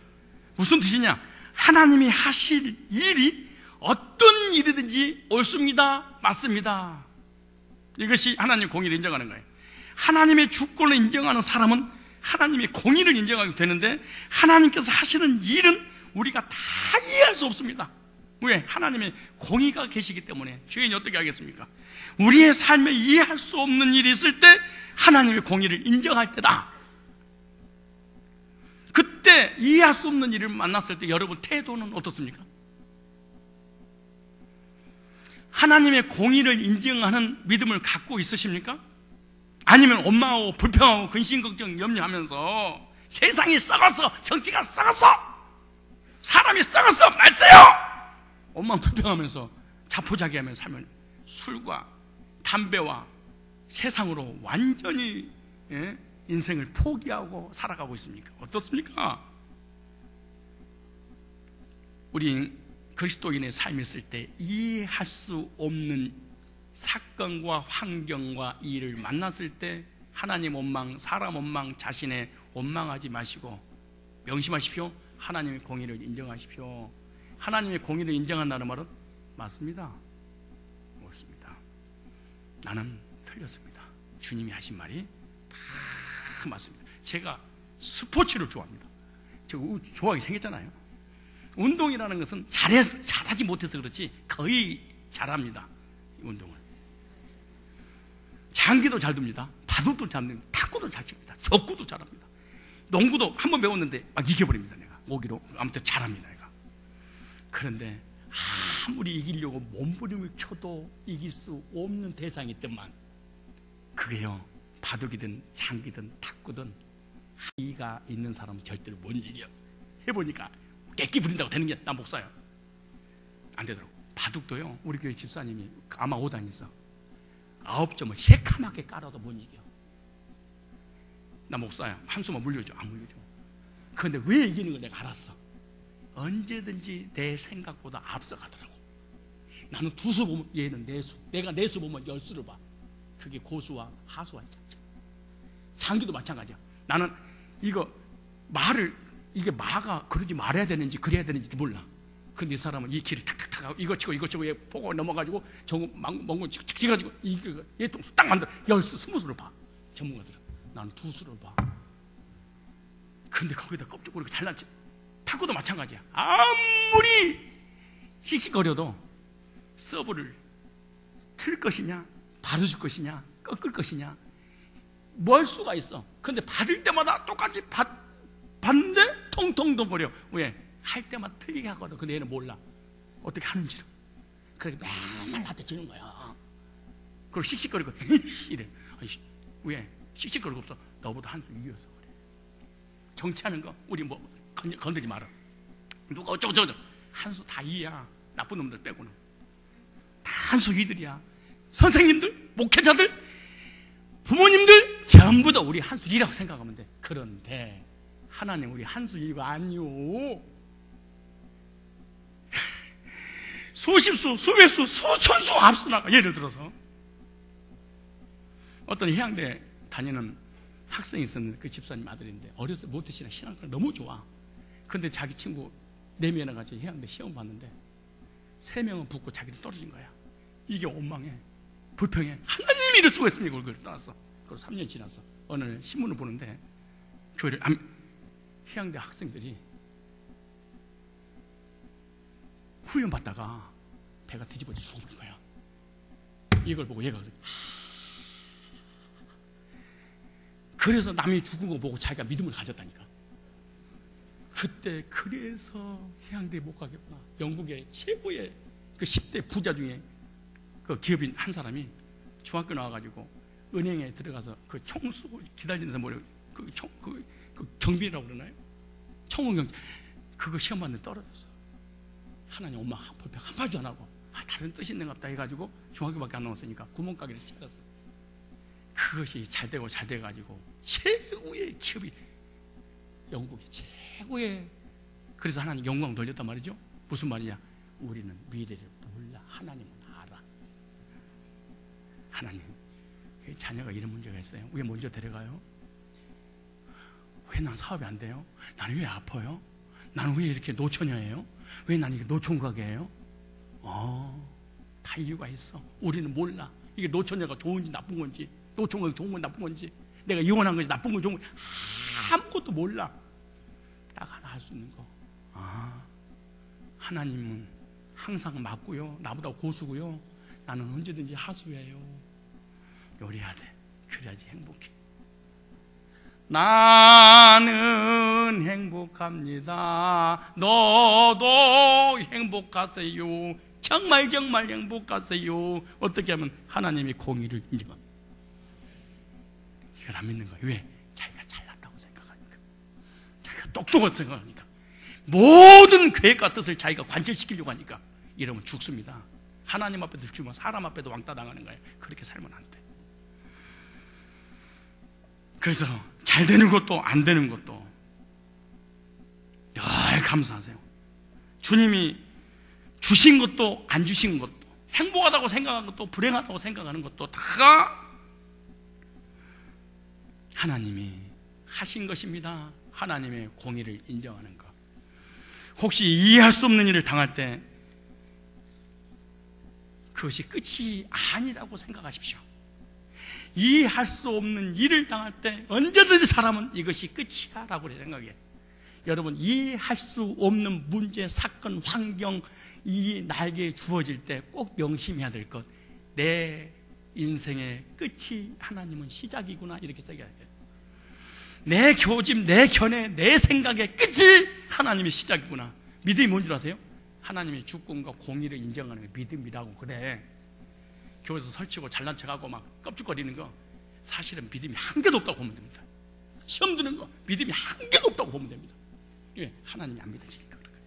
[SPEAKER 1] 무슨 뜻이냐? 하나님이 하실 일이 어떤 일이든지 옳습니다, 맞습니다. 이것이 하나님의 공의를 인정하는 거예요. 하나님의 주권을 인정하는 사람은 하나님의 공의를 인정하게 되는데, 하나님께서 하시는 일은 우리가 다 이해할 수 없습니다. 왜? 하나님의 공의가 계시기 때문에. 죄인이 어떻게 하겠습니까? 우리의 삶에 이해할 수 없는 일이 있을 때 하나님의 공의를 인정할 때다. 그때 이해할 수 없는 일을 만났을 때 여러분 태도는 어떻습니까? 하나님의 공의를 인정하는 믿음을 갖고 있으십니까? 아니면 원망하고 불평하고 근심 걱정 염려하면서 세상이 썩었어, 정치가 썩었어, 사람이 썩었어, 말세요! 원망 불평하면서 자포자기하면서 살면 술과 담배와 세상으로 완전히 인생을 포기하고 살아가고 있습니까? 어떻습니까? 우리 그리스도인의 삶이 있을 때 이해할 수 없는 사건과 환경과 일을 만났을 때 하나님 원망, 사람 원망, 자신의 원망하지 마시고 명심하십시오. 하나님의 공의를 인정하십시오. 하나님의 공의를 인정한다는 말은 맞습니다, 옳습니다, 나는 틀렸습니다, 주님이 하신 말이 다 맞습니다. 제가 스포츠를 좋아합니다. 제가 좋아하게 생겼잖아요. 운동이라는 것은 잘하지 못해서 그렇지 거의 잘합니다. 운동을 장기도 잘 둡니다. 바둑도 잘 둡니다. 탁구도 잘 칩니다. 적구도 잘합니다. 농구도 한번 배웠는데 막 이겨버립니다. 내가 오기로. 아무튼 잘합니다. 내가. 그런데 아무리 이기려고 몸부림을 쳐도 이길 수 없는 대상이 있더만, 그게요, 바둑이든 장기든 탁구든 이가 있는 사람은 절대로 못 이겨. 해보니까 깨끼 부린다고 되는 게 난 목사야. 안 되더라고. 바둑도요, 우리 교회 집사님이 아마 5단 있어. 9점을 새카맣게 깔아도 못 이겨. 나 목사야, 한 수만 물려줘. 안 물려줘. 그런데 왜 이기는 걸 내가 알았어. 언제든지 내 생각보다 앞서가더라고. 나는 2수 보면 얘는 4수, 내가 4수 보면 10수를 봐. 그게 고수와 하수와의 차이죠. 장기도 마찬가지야. 나는 이거 이게 마가 그러지 말아야 되는지 그래야 되는지도 몰라. 근데 이 사람은 이 길을 탁탁탁 하고 이거 치고 얘 보고 넘어가지고 저거 멍건 찍어가지고 얘 동수 딱 만들어 10수 20수를 봐. 전문가들은. 나는 2수를 봐. 근데 거기다 껍질거리고 잘난 체. 탁구도 마찬가지야. 아무리 씩씩거려도 서브를 틀 것이냐 바로 줄 것이냐 꺾을 것이냐 뭘 수가 있어. 근데 받을 때마다 똑같이 받는데 통통통거려. 왜? 할 때마다 틀리게 하거든. 근데 얘는 몰라 어떻게 하는지를. 그러니까 맨날 나한테 지는 거야. 그리고 씩씩거리고 이래. 왜? 씩씩거리고 없어. 너보다 한 수 이겼어. 그래. 정치하는 거 우리 뭐 건들지 마라. 누가 어쩌고 한 수 다 이야. 나쁜 놈들 빼고는 다 한 수 이들이야. 선생님들, 목회자들, 부모님들 전부 다 우리 한 수 이라고 생각하면 돼. 그런데 하나님 우리 한 수 이가 아니요. 수십 수, 수백 수, 수천 수 앞서 나가. 예를 들어서 어떤 해양대 다니는 학생이 있었는데 그 집사님 아들인데 어렸을 때 모태신앙 신앙생활 너무 좋아. 근데 자기 친구 4명이나 같이 해양대 시험 봤는데 3명은 붙고 자기는 떨어진 거야. 이게 원망해, 불평해. 하나님이 이럴 수가 있습니까? 그걸 떠났어. 그리고 3년 지났어. 어느 날 신문을 보는데 교회를 해양대 학생들이 훈련 받다가 배가 뒤집어져 죽어버린 거야. 이걸 보고 얘가 그래서 남이 죽은 거 보고 자기가 믿음을 가졌다니까. 그때 그래서 해양대에 못 가겠구나. 영국의 최고의 그 10대 부자 중에 그 기업인 한 사람이 중학교 나와가지고 은행에 들어가서 그 총수 기다리면서 그 경비라고 그러나요? 청원경 그거 시험 봤는데 떨어졌어. 하나님 엄마 불평 한마디도 안 하고 다른 뜻이 있는가 보다 해가지고 중학교밖에 안 나왔으니까 구멍가게를 찾았어. 그것이 잘 되고 잘 돼가지고 최고의 기업이 영국의 최고의. 그래서 하나님 영광 돌렸단 말이죠. 무슨 말이냐? 우리는 미래를 몰라. 하나님은 알아. 하나님 자녀가 이런 문제가 있어요. 왜 먼저 데려가요? 왜 난 사업이 안 돼요? 나는 왜 아파요? 나는 왜 이렇게 노처녀예요? 왜 난 이게 노총각이에요? 다 이유가 있어. 우리는 몰라. 이게 노처녀가 좋은지 나쁜 건지, 노총각이 좋은 건 나쁜 건지, 내가 이혼한 건지 나쁜 건지 좋은 건지 아무것도 몰라. 딱 하나 할 수 있는 거. 하나님은 항상 맞고요. 나보다 고수고요. 나는 언제든지 하수예요. 요리해야 돼. 그래야지 행복해. 나는 행복합니다. 너도 행복하세요. 정말 정말 행복하세요. 어떻게 하면 하나님이 공의를 인정합니다. 이걸 안 믿는 거예요. 왜? 자기가 잘났다고 생각하니까, 자기가 똑똑하다고 생각하니까, 모든 계획과 뜻을 자기가 관철시키려고 하니까 이러면 죽습니다. 하나님 앞에도 죽으면 사람 앞에도 왕따 당하는 거예요. 그렇게 살면 안 돼. 그래서 잘 되는 것도 안 되는 것도 늘 감사하세요. 주님이 주신 것도 안 주신 것도, 행복하다고 생각하는 것도 불행하다고 생각하는 것도 다 하나님이 하신 것입니다. 하나님의 공의를 인정하는 것. 혹시 이해할 수 없는 일을 당할 때 그것이 끝이 아니라고 생각하십시오. 이해할 수 없는 일을 당할 때 언제든지 사람은 이것이 끝이야 라고 생각해. 여러분, 이해할 수 없는 문제, 사건, 환경, 이 나에게 주어질 때 꼭 명심해야 될 것, 내 인생의 끝이 하나님은 시작이구나, 이렇게 생각해야 돼요. 내 교집, 내 견해, 내 생각의 끝이 하나님의 시작이구나. 믿음이 뭔 줄 아세요? 하나님의 주권과 공의를 인정하는 게 믿음이라고 그래. 교회에서 설치고 잘난 척하고 막 껍죽거리는 거 사실은 믿음이 한 개도 없다고 보면 됩니다. 시험 드는 거 믿음이 한 개도 없다고 보면 됩니다. 왜? 하나님이 안 믿어지니까 그런 거예요.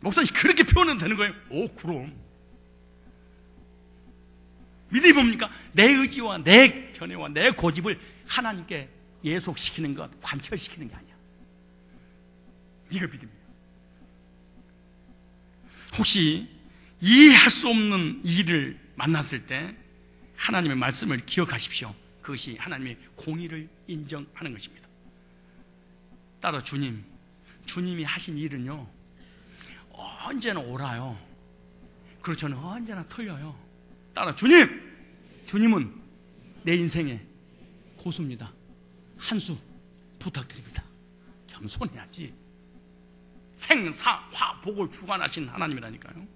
[SPEAKER 1] 목사님 그렇게 표현해도 되는 거예요? 오, 그럼. 믿음이 뭡니까? 내 의지와 내 견해와 내 고집을 하나님께 예속시키는 것, 관철시키는 게 아니야. 이거 믿음이에요. 혹시 이해할 수 없는 일을 만났을 때 하나님의 말씀을 기억하십시오. 그것이 하나님의 공의를 인정하는 것입니다. 따라 주님이 하신 일은요, 언제나 옳아요. 그리고 저는 언제나 틀려요. 따라 주님은 내 인생의 고수입니다. 한 수 부탁드립니다. 겸손해야지. 생사화 복을 주관하신 하나님이라니까요.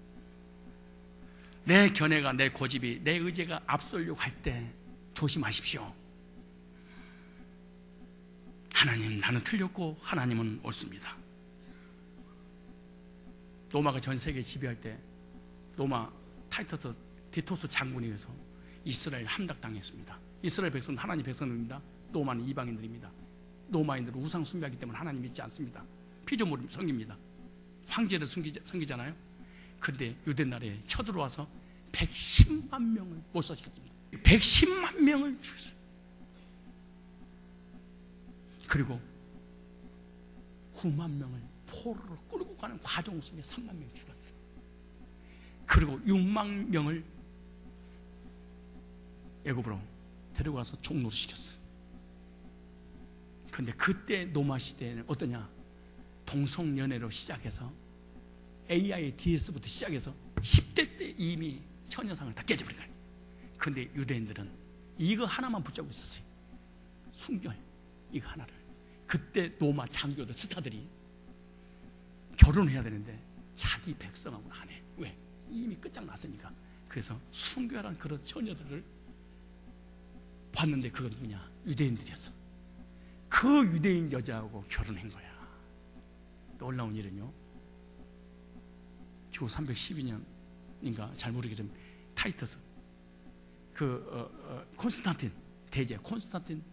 [SPEAKER 1] 내 견해가, 내 고집이, 내 의지가 앞서려고 할 때 조심하십시오. 하나님, 나는 틀렸고 하나님은 옳습니다. 로마가 전 세계 지배할 때 로마 티토스 장군에 의해서 이스라엘 함락당했습니다. 이스라엘 백성은 하나님 백성입니다. 로마는 이방인들입니다. 로마인들은 우상 숭배하기 때문에 하나님 믿지 않습니다. 피조물을 섬깁니다. 황제를 섬기잖아요. 그런데 유대 나라에 쳐들어와서 110만 명을 몰살시켰습니다. 110만 명을 죽였어요. 그리고 9만 명을 포로로 끌고 가는 과정 속에 3만 명이 죽었어요. 그리고 6만 명을 애굽으로 데려가서 종로를 시켰어요. 그런데 그때 로마 시대에는 어떠냐? 동성연애로 시작해서 AIDS부터 시작해서 10대 때 이미 처녀상을 다 깨져버린 거예요. 그런데 유대인들은 이거 하나만 붙잡고 있었어요. 순결, 이거 하나를. 그때 로마 장교들, 스타들이 결혼해야 되는데 자기 백성하고는 안 해. 왜? 이미 끝장났으니까. 그래서 순결한 그런 처녀들을 봤는데 그건 누구냐? 유대인들이었어. 그 유대인 여자하고 결혼한 거야. 놀라운 일은요, 주 312년인가 잘 모르겠지만 타이터스 콘스탄틴 대제 콘스탄틴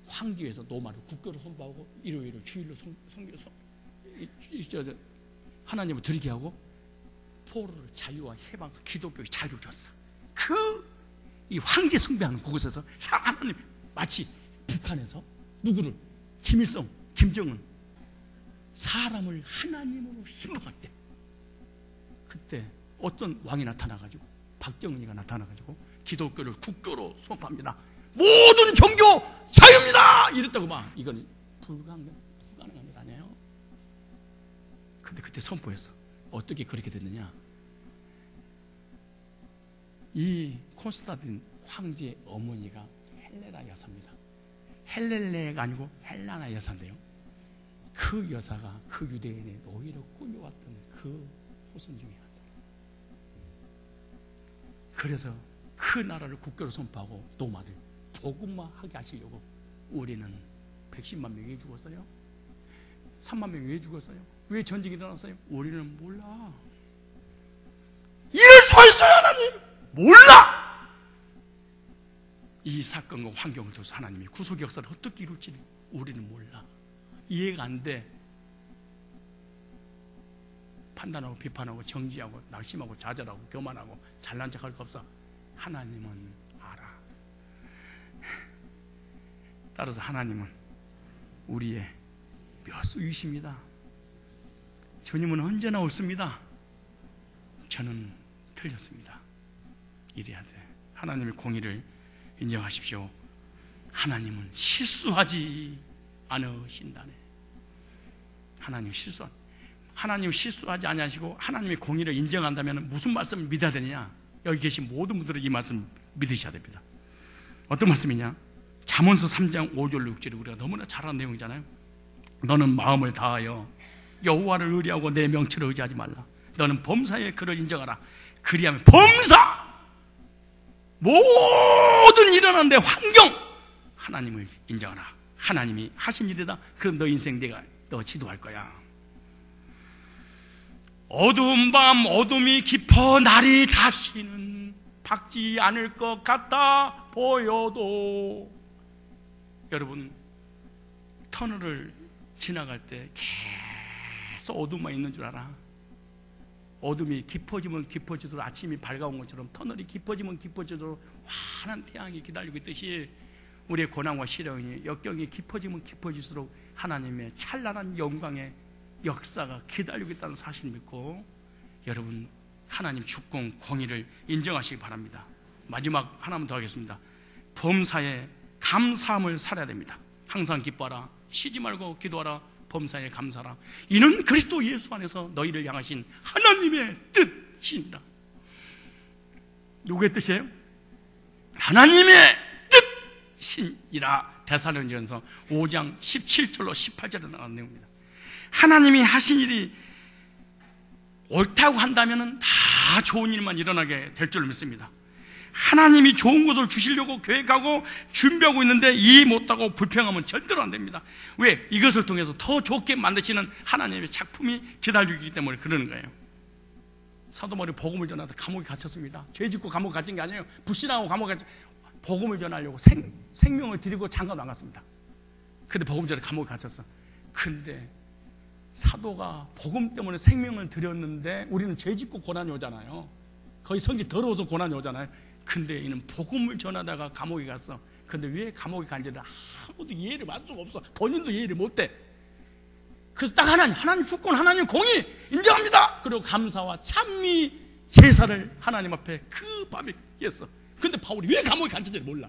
[SPEAKER 1] 황제에서 로마를 국교로 선포하고 일요일을 주일로 하나님을 드리게 하고 포로를 자유와 해방, 기독교의 자유를 줬어. 이 황제 숭배하는 그곳에서 하나님, 마치 북한에서 누구를, 김일성, 김정은 사람을 하나님으로 신봉할 때, 그때 어떤 왕이 나타나가지고, 박정희가 나타나가지고 기독교를 국교로 선포합니다. 모든 종교 자유입니다! 이랬다고 막. 이건 불가능한 일 아니에요. 근데 그때 선포했어. 어떻게 그렇게 됐느냐? 이 콘스탄틴 황제의 어머니가 헬레나 여사입니다. 헬렐레가 아니고 헬라나 여사인데요, 그 여사가 그 유대인의 노예로 끌려왔던 그 후손 중에 한 사람. 그래서 그 나라를 국교로 선포하고 로마를 복음화하게 하시려고 우리는 110만 명이 왜 죽었어요? 3만 명이 왜 죽었어요? 왜 전쟁이 일어났어요? 우리는 몰라. 이럴 수가 있어요, 하나님? 몰라! 이 사건과 환경을 둬서 하나님이 구속 역사를 어떻게 이룰지를 우리는 몰라. 이해가 안 돼. 판단하고 비판하고 정지하고 낙심하고 좌절하고 교만하고 잘난 척할 거 없어. 하나님은 알아. 따라서 하나님은 우리의 몇 수이십니다. 주님은 언제나 옳습니다. 저는 틀렸습니다. 이래야 돼. 하나님의 공의를 인정하십시오. 하나님은 실수하지 않으신다네. 하나님 실수하지 아니하시고 하나님의 공의를 인정한다면 무슨 말씀을 믿어야 되느냐? 여기 계신 모든 분들은 이 말씀 믿으셔야 됩니다. 어떤 말씀이냐? 잠언서 3장 5절 6절이 우리가 너무나 잘 아는 내용이잖아요. 너는 마음을 다하여 여호와를 의뢰하고 내 명철을 의지하지 말라. 너는 범사에 그를 인정하라. 그리하면 범사! 모든 일어난 데 환경! 하나님을 인정하라. 하나님이 하신 일이다. 그럼 너 인생 내가 너 지도할 거야. 어두운 밤 어둠이 깊어 날이 다시는 밝지 않을 것 같아 보여도, 여러분 터널을 지나갈 때 계속 어둠만 있는 줄 알아? 어둠이 깊어지면 깊어지도록 아침이 밝아온 것처럼 터널이 깊어지면 깊어지도록 환한 태양이 기다리고 있듯이 우리의 고난과 시련이 역경이 깊어지면 깊어질수록 하나님의 찬란한 영광의 역사가 기다리고 있다는 사실을 믿고 여러분 하나님 주권 공의를 인정하시기 바랍니다. 마지막 하나만 더 하겠습니다. 범사에 감사함을 살아야 됩니다. 항상 기뻐하라, 쉬지 말고 기도하라, 범사에 감사하라. 이는 그리스도 예수 안에서 너희를 향하신 하나님의 뜻이니라. 누구의 뜻이에요? 하나님의 뜻이니라. 데살로니가서 5장 17절로 18절에 나가는 내용입니다. 하나님이 하신 일이 옳다고 한다면 다 좋은 일만 일어나게 될 줄로 믿습니다. 하나님이 좋은 것을 주시려고 계획하고 준비하고 있는데 이해 못하고 불평하면 절대로 안 됩니다. 왜? 이것을 통해서 더 좋게 만드시는 하나님의 작품이 기다리고 있기 때문에 그러는 거예요. 사도바울이 복음을 전하다 감옥에 갇혔습니다. 죄 짓고 감옥에 갇힌 게 아니에요. 불신하고 감옥에 갇혀 복음을 전하려고 생명을 드리고 장가 나갔습니다. 근데 복음 전에 감옥에 갇혔어. 근데 사도가 복음 때문에 생명을 드렸는데 우리는 죄 짓고 고난이 오잖아요. 거의 성질 더러워서 고난이 오잖아요. 근데 이는 복음을 전하다가 감옥에 갔어. 근데 왜 감옥에 간지를 아무도 이해를 할 수가 없어. 본인도 이해를 못해. 그래서 딱 하나님 주권, 하나님 공의 인정합니다. 그리고 감사와 찬미 제사를 하나님 앞에 그 밤에 했어. 근데 바울이 왜 감옥에 간지를 몰라.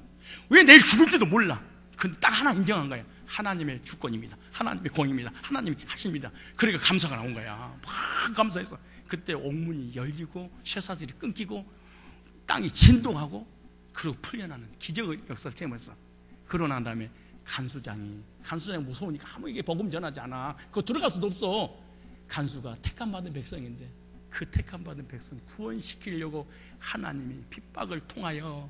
[SPEAKER 1] 왜 내일 죽을지도 몰라. 근데 딱 하나 인정한 거야. 하나님의 주권입니다. 하나님의 공의입니다. 하나님이 하십니다. 그러니까 감사가 나온 거야. 막 감사해서 그때 옥문이 열리고 쇠사슬이 끊기고 땅이 진동하고 그리고 풀려나는 기적의 역사를 체험했어. 그러고 난 다음에 간수장이 무서우니까 아무에게 복음 전하지 않아. 그거 들어갈 수도 없어. 간수가 택함받은 백성인데 그 택함받은 백성 구원시키려고 하나님이 핍박을 통하여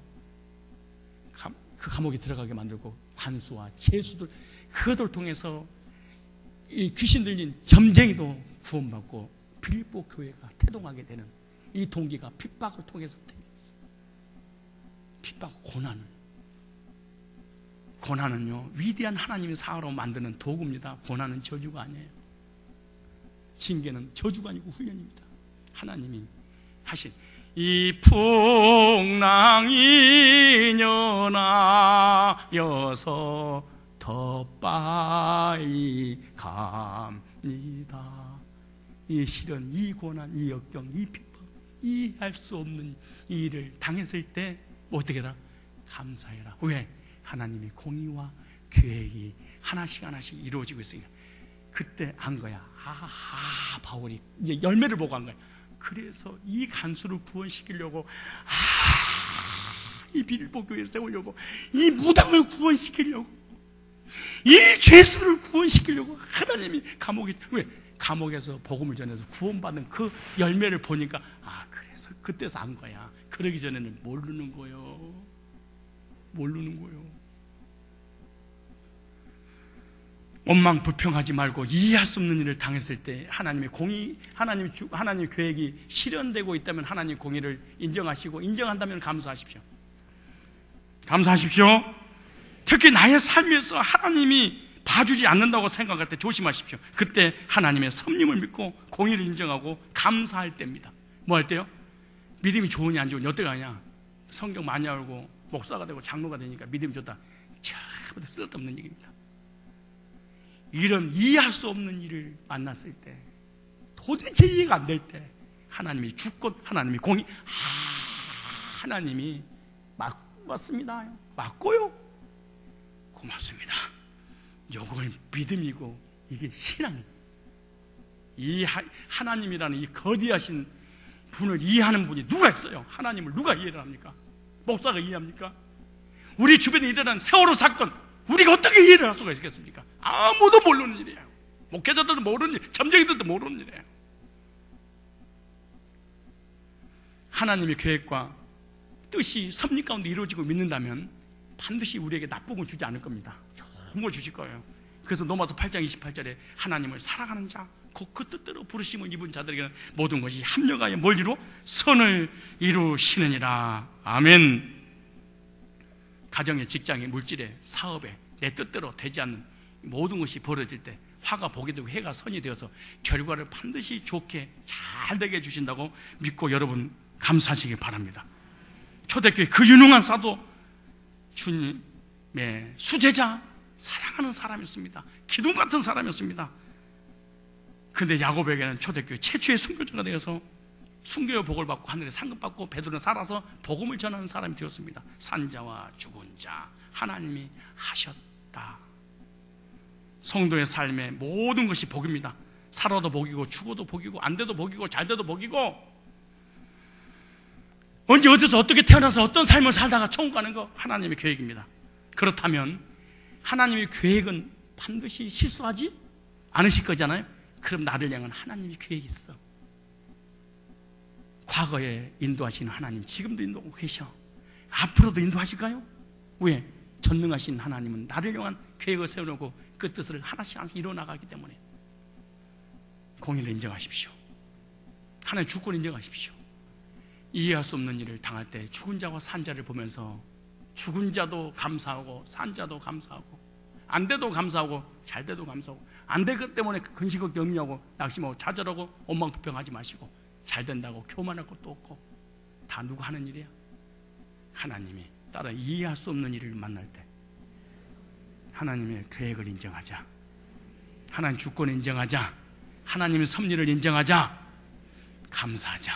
[SPEAKER 1] 그 감옥에 들어가게 만들고 관수와 죄수들 그것을 통해서 이 귀신 들린 점쟁이도 구원받고 빌립보 교회가 태동하게 되는 이 동기가 핍박을 통해서 생겼어요. 핍박, 고난은요 위대한 하나님의 사하로 만드는 도구입니다. 고난은 저주가 아니에요. 징계는 저주가 아니고 훈련입니다. 하나님이 하신 이 풍랑이 연하여서 더 빨리 갑니다. 이 시련, 이 고난, 이 역경, 이 핍박, 이해할 수 없는 일을 당했을 때 어떻게 해라? 감사해라. 왜? 하나님의 공의와 계획이 하나씩 하나씩 이루어지고 있으니까. 그때 한 거야. 바울이 이제 열매를 보고 한 거야. 그래서 이 간수를 구원시키려고 이 빌립보 교회를 세우려고 이 무당을 구원시키려고 이 죄수를 구원시키려고 하나님이 감옥에 왜? 감옥에서 복음을 전해서 구원받는 그 열매를 보니까 그래서 그때서 안 거야. 그러기 전에는 모르는 거요. 원망 불평하지 말고 이해할 수 없는 일을 당했을 때 하나님의 공의, 하나님의 계획이 실현되고 있다면 하나님의 공의를 인정하시고 인정한다면 감사하십시오. 특히 나의 삶에서 하나님이 봐주지 않는다고 생각할 때 조심하십시오. 그때 하나님의 섭림을 믿고 공의를 인정하고 감사할 때입니다. 뭐 할 때요? 믿음이 좋으니 안 좋으니 어떻게 하냐? 성경 많이 알고 목사가 되고 장로가 되니까 믿음이 좋다. 전부 다 쓸데없는 얘기입니다. 이런 이해할 수 없는 일을 만났을 때 도대체 이해가 안 될 때 하나님이 주권, 하나님이 공의, 하나님이 맞습니다. 맞고요. 고맙습니다. 요걸 믿음이고 이게 신앙. 이 하나님이라는 이 거대하신 분을 이해하는 분이 누가 있어요? 하나님을 누가 이해를 합니까? 목사가 이해합니까? 우리 주변에 일어난 세월호 사건 우리가 어떻게 이해를 할 수가 있겠습니까? 아무도 모르는 일이에요. 목회자들도 모르는 일, 점쟁이들도 모르는 일이에요. 하나님의 계획과 뜻이 섭리 가운데 이루어지고 믿는다면 반드시 우리에게 나쁜 걸 주지 않을 겁니다. 좋은 걸 주실 거예요. 그래서 로마서 8장 28절에 하나님을 사랑하는 자, 그 뜻대로 부르심을 입은 자들에게는 모든 것이 합력하여 뭘 이루어? 선을 이루시느니라. 아멘. 가정에, 직장에, 물질에, 사업에 내 뜻대로 되지 않는 모든 것이 벌어질 때 화가 복이 되고 해가 선이 되어서 결과를 반드시 좋게 잘 되게 해주신다고 믿고 여러분 감사하시기 바랍니다. 초대교회 그 유능한 사도, 주님의 수제자, 사랑하는 사람이었습니다. 기둥 같은 사람이었습니다. 그런데 야곱에게는 초대교회 최초의 순교자가 되어서 순교의 복을 받고 하늘에 상급 받고 베드로는 살아서 복음을 전하는 사람이 되었습니다. 산자와 죽은 자 하나님이 하셨다. 성도의 삶의 모든 것이 복입니다. 살아도 복이고 죽어도 복이고 안 돼도 복이고 잘 돼도 복이고, 언제 어디서 어떻게 태어나서 어떤 삶을 살다가 천국 가는 거 하나님의 계획입니다. 그렇다면 하나님의 계획은 반드시 실수하지 않으실 거잖아요. 그럼 나를 향한 하나님의 계획이 있어. 과거에 인도하신 하나님 지금도 인도하고 계셔. 앞으로도 인도하실까요? 왜? 전능하신 하나님은 나를 향한 계획을 세워놓고 그 뜻을 하나씩 이뤄나가기 때문에 공의를 인정하십시오. 하나님 주권을 인정하십시오. 이해할 수 없는 일을 당할 때 죽은 자와 산 자를 보면서 죽은 자도 감사하고 산 자도 감사하고 안 돼도 감사하고 잘 돼도 감사하고, 안 되기 때문에 근심하고 염려하고 낙심하고 좌절하고 원망불평하지 마시고, 잘 된다고 교만할 것도 없고 다 누구 하는 일이야? 하나님이. 따라 이해할 수 없는 일을 만날 때 하나님의 계획을 인정하자. 하나님 주권을 인정하자. 하나님의 섭리를 인정하자. 감사하자.